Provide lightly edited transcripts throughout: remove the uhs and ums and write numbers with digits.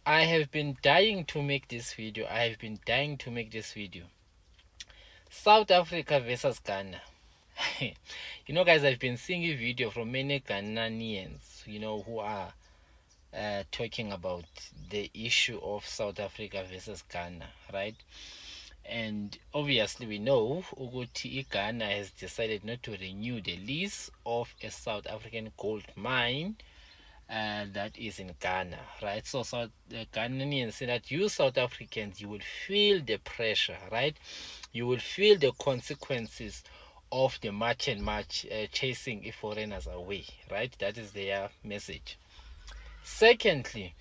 I have been dying to make this video. South Africa versus Ghana. Guys, I've been seeing a video from many Ghanaians, who are talking about the issue of South Africa versus Ghana, right? And obviously we know Uguti Ghana has decided not to renew the lease of a South African gold mine that is in Ghana, right? So the Ghanaians say that you South Africans, you will feel the pressure, right? You will feel the consequences of the march and march chasing foreigners away, right? That is their message. Secondly,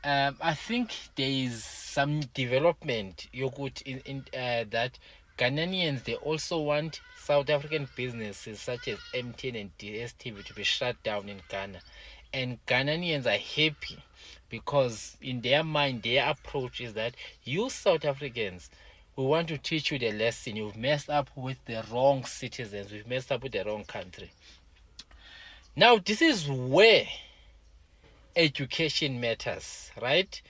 I think there is some development in that Ghanaians, they also want South African businesses such as MTN and DSTV to be shut down in Ghana. And Ghanaians are happy because in their mind, their approach is that you South Africans, we want to teach you the lesson. You've messed up with the wrong citizens. We've messed up with the wrong country. Now, this is where education matters, right?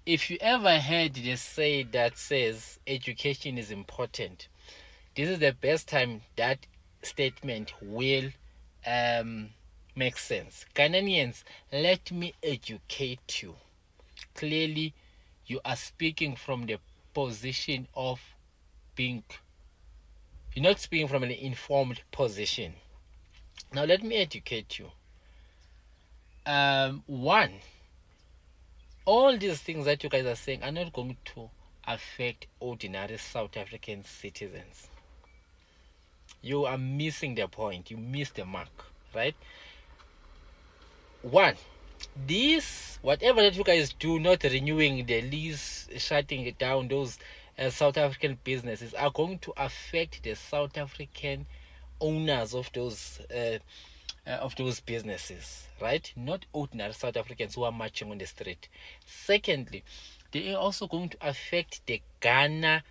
If you ever heard the say that says education is important, this is the best time that statement will make sense. Ghanaians, let me educate you. Clearly, you are speaking from the position of being, you're not speaking from an informed position. Now, let me educate you. One, all these things that you guys are saying are not going to affect ordinary South African citizens. You are missing the point. You missed the mark, right? One, this, whatever that you guys do, not renewing the lease, shutting it down, those South African businesses are going to affect the South African owners of those businesses, right? Not ordinary South Africans who are marching on the street. Secondly, they are also going to affect the Ghanaians,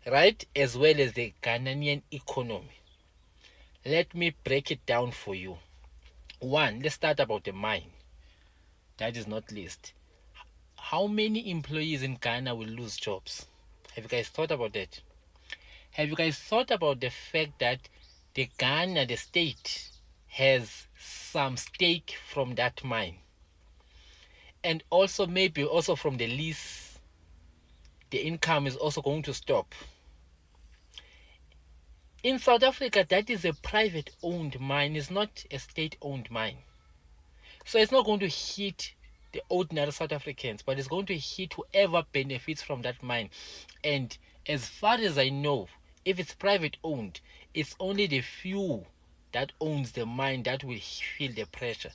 right? As well as the Ghanaian economy. Let me break it down for you. One, let's start about the mine. That is not least. How many employees in Ghana will lose jobs? Have you guys thought about that? Have you guys thought about the fact that the state, has some stake from that mine? And also maybe also from the lease, the income is also going to stop. In South Africa, that is a private-owned mine. It's not a state-owned mine. So it's not going to hit the ordinary South Africans, but it's going to hit whoever benefits from that mine. And as far as I know, if it's private-owned, it's only the few that owns the mine that will feel the pressure,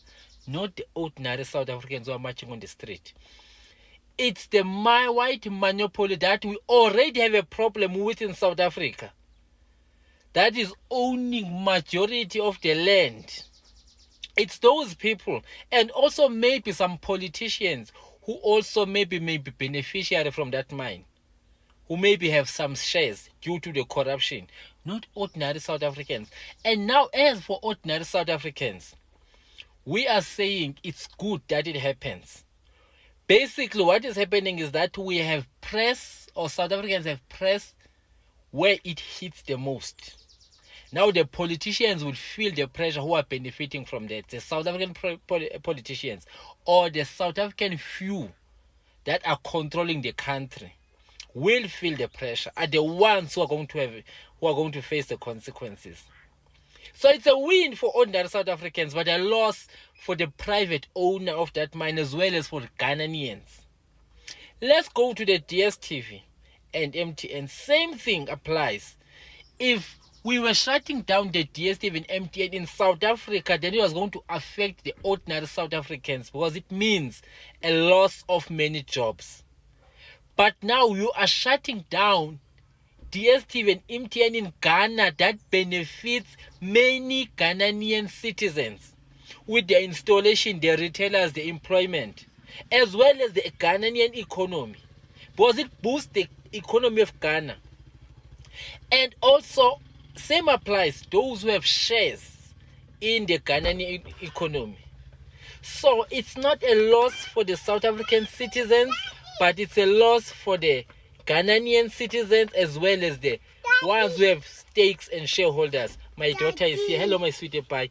not the ordinary South Africans who are marching on the street. It's the white monopoly that we already have a problem with in South Africa, that is owning majority of the land. It's those people, and also maybe some politicians who also maybe beneficiary from that mine, who maybe have some shares due to the corruption, not ordinary South Africans. And now, as for ordinary South Africans, we are saying it's good that it happens. Basically, what is happening is that we have pressed, or South Africans have pressed where it hits the most. Now the politicians will feel the pressure who are benefiting from that. The South African politicians, or the South African few that are controlling the country, will feel the pressure, are the ones who are going to face the consequences. So it's a win for ordinary South Africans, but a loss for the private owner of that mine, as well as for Ghanaians. Let's go to the DSTV and MTN. Same thing applies. If we were shutting down the DSTV and MTN in South Africa, then it was going to affect the ordinary South Africans, because it means a loss of many jobs. But now you are shutting down DSTV and MTN in Ghana, that benefits many Ghanaian citizens with their installation, their retailers, their employment, as well as the Ghanaian economy, because it boosts the economy of Ghana. And also, same applies those who have shares in the Ghanaian economy. So it's not a loss for the South African citizens, but it's a loss for the Ghanaian citizens as well as the ones who have stakes and shareholders. My daughter is here. Hello, my sweetie pie.